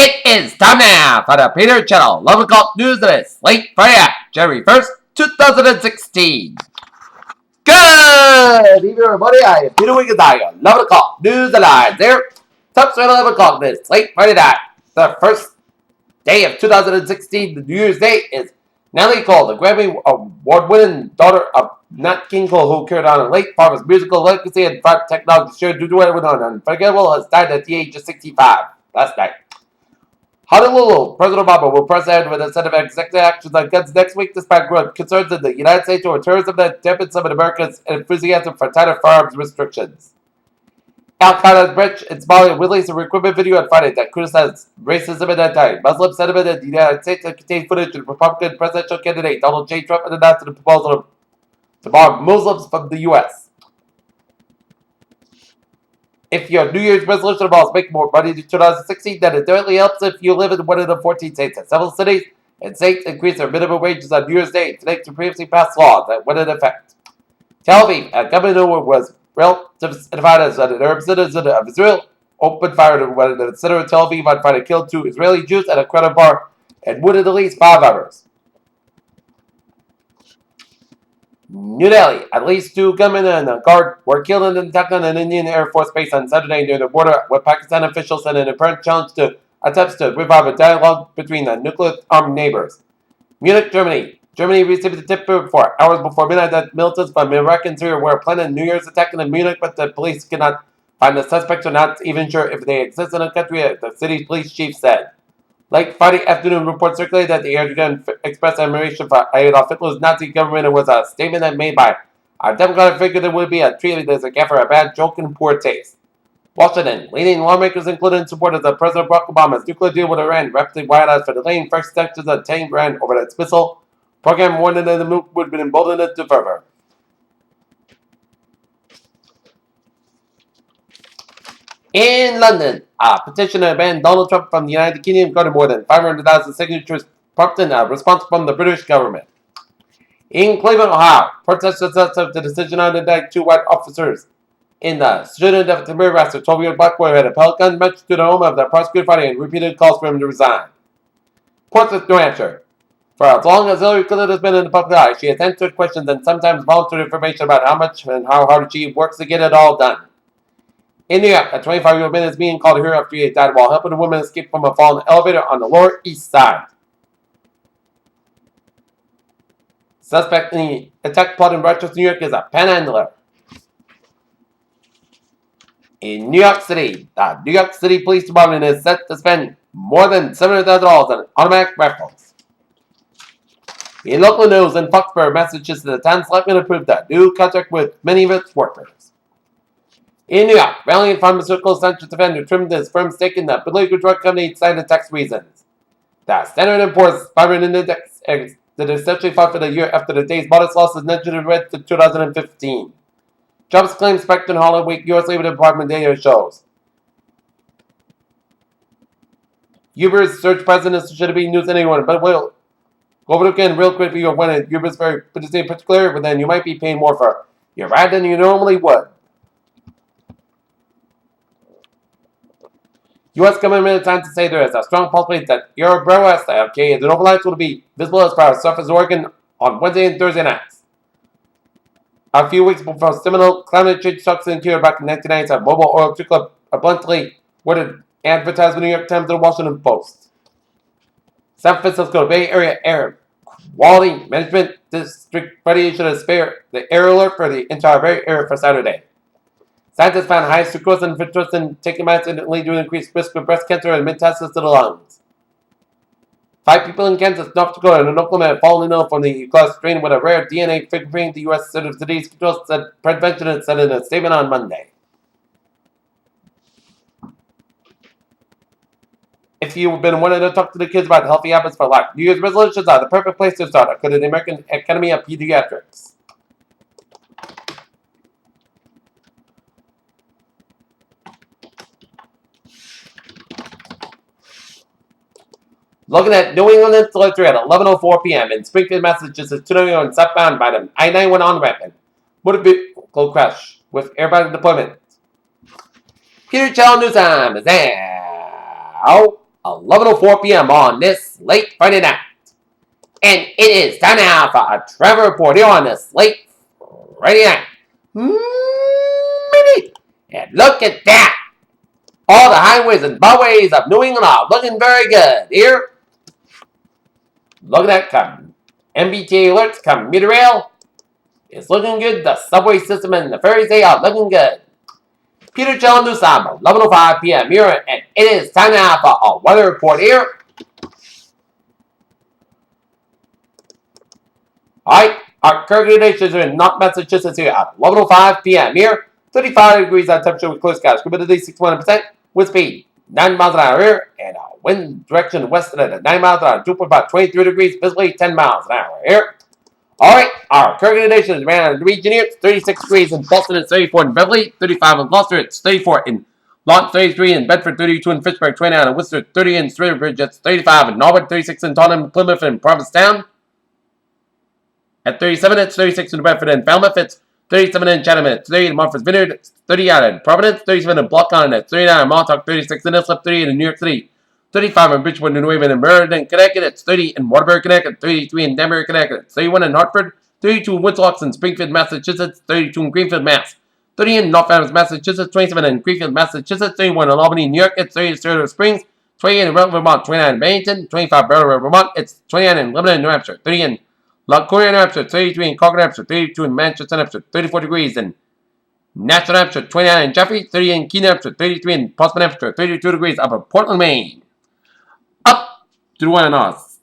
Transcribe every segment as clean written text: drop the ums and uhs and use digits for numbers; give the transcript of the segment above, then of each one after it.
It is time now for the Peter Channel 11 o'clock news list. Late Friday, January 1st, 2016. Good evening, everybody. I am Peter Wiggins. 11 o'clock news alive there. Top 11 o'clock this late Friday night. The first day of 2016, the New Year's Day, is Nellie Cole, the Grammy Award-winning daughter of Nat King Cole, who carried on a late father's musical legacy and technology shared due to everyone unforgettable, has died at the age of 65 last night. Honolulu, President Obama will press ahead with a set of executive actions on guns next week despite growing concerns in the United States over terrorism that dampened some of America's enthusiasm for tighter firearms restrictions. Al-Qaeda's branch in Somalia released a recruitment video on Friday that criticized racism and anti-Muslim sentiment in the United States and contained footage of Republican presidential candidate Donald J. Trump and announced a proposal to bar Muslims from the U.S. If your New Year's resolution involves making more money in 2016, then it definitely helps if you live in one of the 14 states. And several cities and states increased their minimum wages on New Year's Day today to previously passed laws that went into effect. Tel Aviv, a governor who was identified as an Arab citizen of Israel, opened fire when the center of Tel Aviv on Friday killed 2 Israeli Jews at a credit bar and wounded at least 5 others. New Delhi, at least 2 gunmen and a guard were killed in an attack on an Indian Air Force base on Saturday near the border, with Pakistan officials said an apparent challenge to attempts to revive a dialogue between the nuclear-armed neighbors. Munich, Germany. Germany received a tip for hours before midnight that militants from Iraq and Syria were planning a New Year's attack in Munich, but the police cannot find the suspects or not even sure if they exist in the country, the city's police chief said. Late Friday afternoon, reports circulated that the Erdogan expressed admiration for Adolf Hitler's Nazi government. It was a statement that made by a Democratic figure that would be treated as a gaffer, a bad joke, and poor taste. Washington, leading lawmakers included supporters of President Barack Obama's nuclear deal with Iran, rapidly wired for delaying fresh sanctions on Tehran over its missile program, warning that the move would be emboldened it to further. In London, a petition to ban Donald Trump from the United Kingdom garnered more than 500,000 signatures, prompting a response from the British government. In Cleveland, Ohio, protesters of the decision on indict 2 white officers in the student of the arrest a 12-year-old black boy who had a pellet gun matched to the home of the prosecutor Friday and repeated calls for him to resign. Portsmouth, New Hampshire. For as long as Hillary Clinton has been in the public eye, she has answered questions and sometimes volunteered information about how much and how hard she works to get it all done. In New York, a 25-year-old man is being called a hero after he died while helping a woman escape from a fallen elevator on the Lower East Side. Suspect in the attack plot in Rochester, New York is a panhandler. In New York City, the New York City Police Department is set to spend more than $700,000 on automatic rifles. In local news, in Foxborough, Massachusetts, the town selectmen approved a new contract with many of its workers. In New York, Valiant Pharmaceuticals Central Defender trimmed his firm's stake in the illegal drug company cited tax reasons. The Standard & Poor's 500 Index that essentially fought for the year after the day's modest losses negative red to 2015. Jobs claims spiked in Holland Week, U.S. Labor Department data shows. Uber's search president shouldn't be news to anyone, but we'll go over it again real quick for you when Uber's very particular, but then you might be paying more for your ride than you normally would. U.S. government time to say there is a strong possibility that your broadcast the overlaps will be visible as far as surface Oregon on Wednesday and Thursday nights. A few weeks before seminal climate change shocks in Cuba back in 1997, mobile oil took up a bluntly worded advertisement in the New York Times and the Washington Post. San Francisco Bay Area Air Quality Management District radiation has spared the air alert for the entire Bay Area for Saturday. Scientists found high sucrose and fructose in taking medicine lead to increased risk of breast cancer and metastasis to the lungs. 5 people in Kansas, North Dakota, and Oklahoma have fallen ill from the E. coli strain with a rare DNA fingerprint. The U.S. Center for Disease Control said prevention said in a statement on Monday. If you've been wanting to talk to the kids about healthy habits for life, New Year's resolutions are the perfect place to start, according to the American Academy of Pediatrics. Looking at New England and Delivery at 11:04 p.m. in Springfield, Massachusetts, 291 southbound by the I-91 on rampant. Motor vehicle crash with airbag deployment. Peter Channel News Time is now 11:04 p.m. on this late Friday night. And it is time now for a travel report here on this late Friday night. And look at that. All the highways and byways of New England are looking very good here. Looking at MBTA alerts, commuter rail is looking good. The subway system and the ferries, they are looking good. Peter John News time, 11:05 p.m. here, and it is time now for a weather report here. Alright, our current conditions are in North Massachusetts here at 11:05 p.m. here. 35 degrees on temperature with clear skies. Humidity 61%. Wind speed 9 miles an hour here. And wind direction west at 9 miles an hour. Dew point about 23 degrees. Visibility 10 miles an hour here. Alright, our current conditions around the region here. It's 36 degrees in Boston. It's 34 in Beverly. 35 in Gloucester. It's 34 in Lawrence. 33 in Bedford. 32 in Fitchburg. 29 in Worcester. 30 in Stradbridge. It's 35 in Norwood. 36 in Tottenham, Plymouth, and Provincetown. At 37, it's 36 in New Bedford and Falmouth. It's 37 in Chatham. It's 30 in Martha's Vineyard. It's 30 out in Providence. 37 in Block Island. It's 39 in Montauk. 36 in Islip. 38 in New York City. 35 in Bridgeport, New Haven, and Meriden, Connecticut. It's 30 in Waterbury, Connecticut. 33 in Danbury, Connecticut. It's 31 in Hartford. 32 in Woodstock and Springfield, Massachusetts. 32 in Greenfield, Mass. 30 in North Adams, Massachusetts. 27 in Greenfield, Massachusetts. 31 in Albany, New York. It's 30 in Silver Springs. 28 in Rutland, Vermont. 29 in Bennington. 25 in Belleville, Vermont. It's 29 in Lebanon, New Hampshire. 30 in Concord, New Hampshire. 33 in Concord, New Hampshire. 32 in Manchester, New Hampshire. 34 degrees in Nashville, New Hampshire. 29 in Jeffrey. 30 in Keene, New Hampshire. 33 in Portsmouth, New Hampshire. 32 degrees up in Portland, Maine. Up to the one north.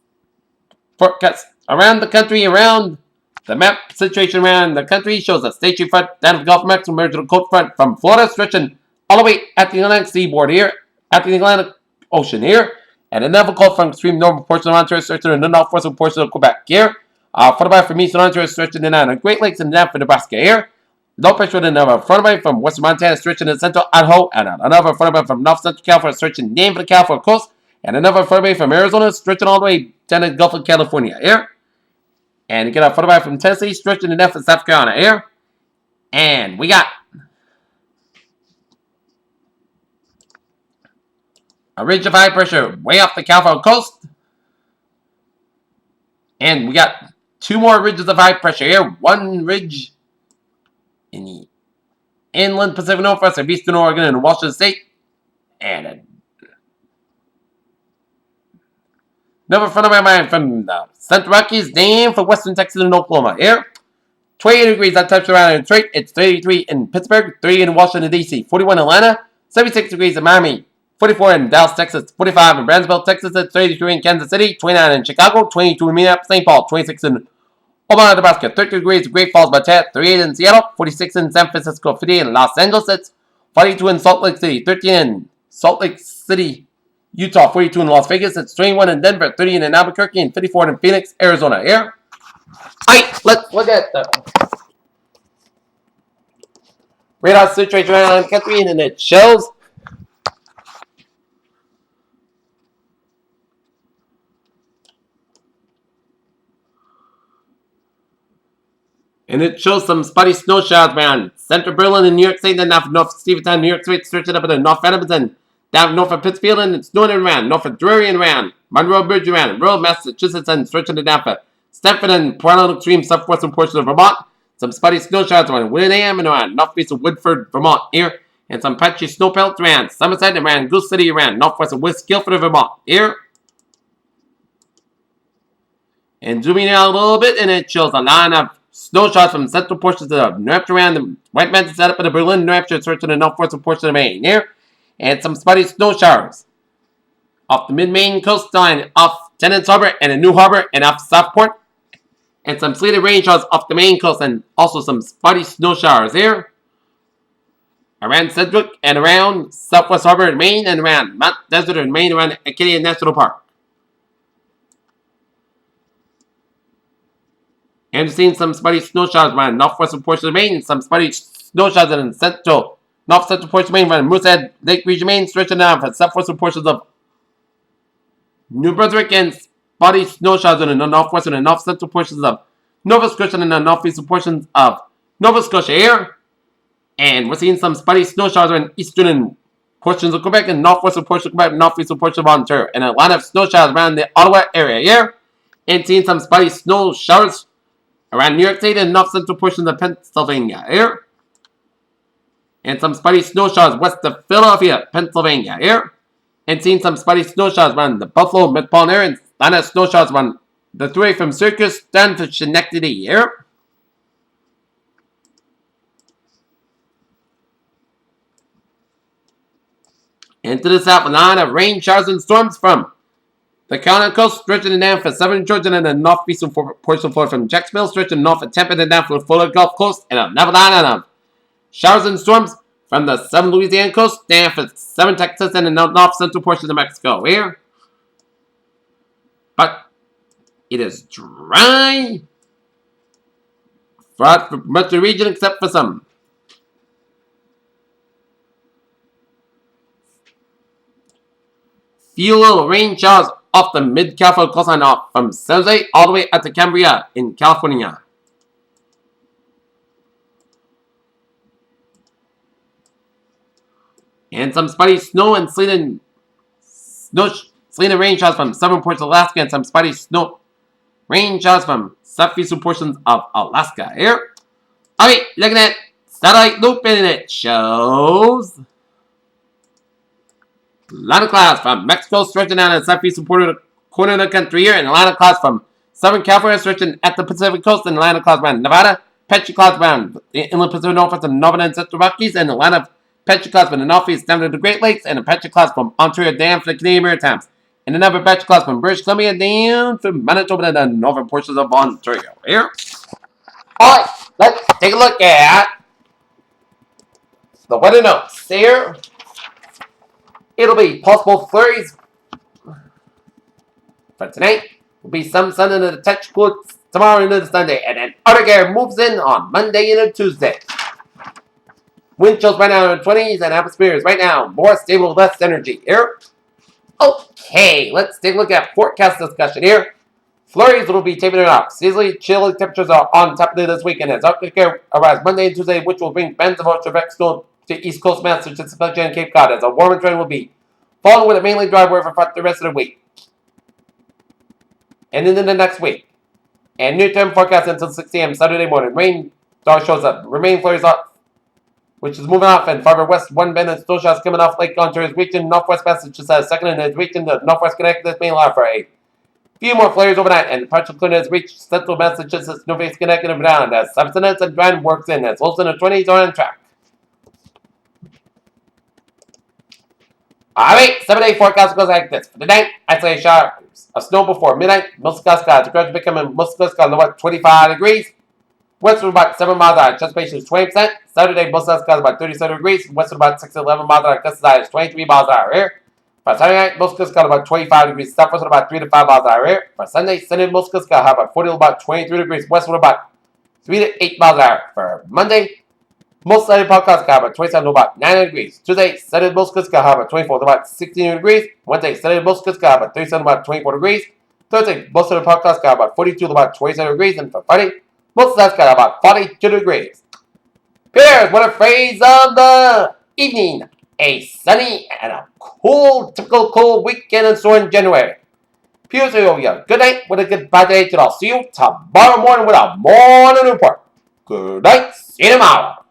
Forecast around the country, around the map situation around the country shows a stationary front down of the Gulf of Mexico merged with a cold front from Florida, stretching all the way at the Atlantic seaboard here, at the Atlantic Ocean here, and another cold front extreme northern portion of Ontario, stretching in the northwestern portion of Quebec here. Followed by from eastern Ontario, stretching in the Great Lakes and down for Nebraska here. Low pressure with another front from western Montana, stretching in central Idaho, and another front from north central California, stretching down for the California coast. And another front from Arizona, stretching all the way down to the Gulf of California here. And you get a front from Tennessee, stretching to for South Carolina here. And we got a ridge of high pressure way off the California coast. And we got two more ridges of high pressure here. One ridge in the inland Pacific Northwest of eastern Oregon and Washington State. And another front of my mind from the Central Rockies down for western Texas and Oklahoma here. 28 degrees on temperature around Detroit. It's 33 in Pittsburgh, 30 in Washington, D.C., 41 in Atlanta, 76 degrees in Miami, 44 in Dallas, Texas, 45 in Brownsville, Texas, 33 in Kansas City, 29 in Chicago, 22 in Minneapolis, St. Paul, 26 in Omaha, Nebraska, 30 degrees in Great Falls, Montana, 38 in Seattle, 46 in San Francisco, 50 in Los Angeles, it's 42 in Salt Lake City, 13 in Salt Lake City, Utah, 42 in Las Vegas, it's 21 in Denver, 30 in Albuquerque, and 54 in Phoenix, Arizona. Here. Alright, let's look at the radar situation around the country, and it shows some spotty snow showers around central Berlin and New York State, then down North Stevenson, New York State, stretching up into North Adams, and down north of Pittsfield, and it's snowing around north of Drury and around Monroe Bridge around rural Massachusetts, and stretching it down for Stamford and parallel extreme southwestern portion of Vermont. Some spotty snow showers around Willingham and around northeast of Woodford, Vermont here, and some patchy snow pelts around Somerset and around Goose City around northwest of West Guilford, Vermont here. And zooming out a little bit, and it shows a line of snow showers from central portions of New Hampshire around the White Mountains set up in the Berlin, New Hampshire, stretching the northwestern portion of Maine here. And some spotty snow showers off the mid-Maine coastline, off Tennant's Harbor and the New Harbor, and off Southport. And some sleeted rain showers off the Maine coast, and also some spotty snow showers here around Sedgwick and around Southwest Harbor in Maine, and around Mount Desert in Maine, around Acadia National Park. And seeing some spotty snow showers around northwestern portion of Maine, and some spotty snow showers in central north central portion of Maine, around Moosehead Lake region, Maine, stretching down for southwestern portions of New Brunswick, and spotty snow showers in the northwestern and north central portions of Nova Scotia and the northeastern portions of Nova Scotia here. And we're seeing some spotty snow showers in eastern and portions of Quebec and northwestern portion of Quebec, northeastern portion of Ontario, and a line of snow showers around the Ottawa area here. And seeing some spotty snow showers around New York State and north central portions of Pennsylvania here. And some spotty snow showers west of Philadelphia, Pennsylvania here. And seeing some spotty snow showers around the Buffalo metropolitan area and line of snow showers around the three from Syracuse down to Schenectady here. And to the south, a line of rain showers and storms from the Carolina coast, stretching down for southern Georgia and the northeastern portion of Florida from Jacksonville, stretching north of Tampa and down for the Florida Gulf Coast, and another line of showers and storms from the southern Louisiana coast, down for southern Texas and the north central portion of Mexico here. But it is dry for much of the region except for some few little rain showers off the mid-California coastline off from San Jose all the way up to Cambria in California. And some spotty snow and sleet and rain showers from southern portions of Alaska and some spotty snow rain showers from southeastern portions of Alaska here. Alright, looking at satellite loop and it shows a line of clouds from Mexico stretching down the southeastern corner of the country here, and a line of clouds from southern California stretching at the Pacific coast, and a line of clouds around Nevada, patchy clouds around the inland Pacific Northwest and northern and central Rockies, and a line of patchy clouds from the northeast down to the Great Lakes, and a patchy clouds from Ontario down to the Canadian Maritimes, and another patchy clouds from British Columbia down to Manitoba and the northern portions of Ontario here. Alright, let's take a look at the weather notes here. It'll be possible flurries for tonight. Will be some sun into the touch cool tomorrow into the Sunday, and then Arctic air moves in on Monday into Tuesday. Wind chills right now in the 20s, and atmosphere is right now more stable, less energy here. Okay, let's take a look at forecast discussion here. Flurries will be tapering off. Seasonally chilly temperatures are on top of this weekend as Arctic air arrives Monday and Tuesday, which will bring bands of ultraviolet snow to East Coast Massachusetts and Cape Cod, as a warmer trend will be following with a mainly dry weather for the rest of the week. And into the next week. And near-term forecast until 6 a.m. Saturday morning. Rain dark shows up. Remaining flurries off, which is moving off, and farther west, one band and snow showers coming off Lake Ontario is reaching northwest Massachusetts as second, and is reaching the northwest Connecticut may allow for a few more flurries overnight, and partial clearance has reached central Massachusetts, northeast Connecticut, and beyond as subsidence and drying works in as lows in the 20s are on track. Alright, 7-day forecast goes like this. For tonight, isolated showers of snow before midnight. Moscow skies are becoming Moscow skies about 25 degrees. West of about 7 miles an hour. Anticipation is 20%. Saturday, Moscow skies about 37 degrees. West of about 6 to 11 miles an hour. Gust is 23 miles an hour here. For Saturday night, Moscow skies about 25 degrees. Southwest of about 3 to 5 miles an hour here. For Sunday, Moscow skies about 40 to about 23 degrees. West of about 3 to 8 miles an hour. For Monday, most sunny podcast sky about 27 to about 9 degrees. Tuesday, sunny Moscow sky about 24 to about 16 degrees. Wednesday, sunny Moscow sky about 37 to about 24 degrees. Thursday, most of the podcast sky about 42 to about 27 degrees. And for Friday, most of the sky about 42 degrees. Here's what a phrase of the evening. A sunny and a cool, typical cold weekend and so in January. Here's a good night with a good bye day. I'll see you tomorrow morning with a morning report. Good night. See you tomorrow.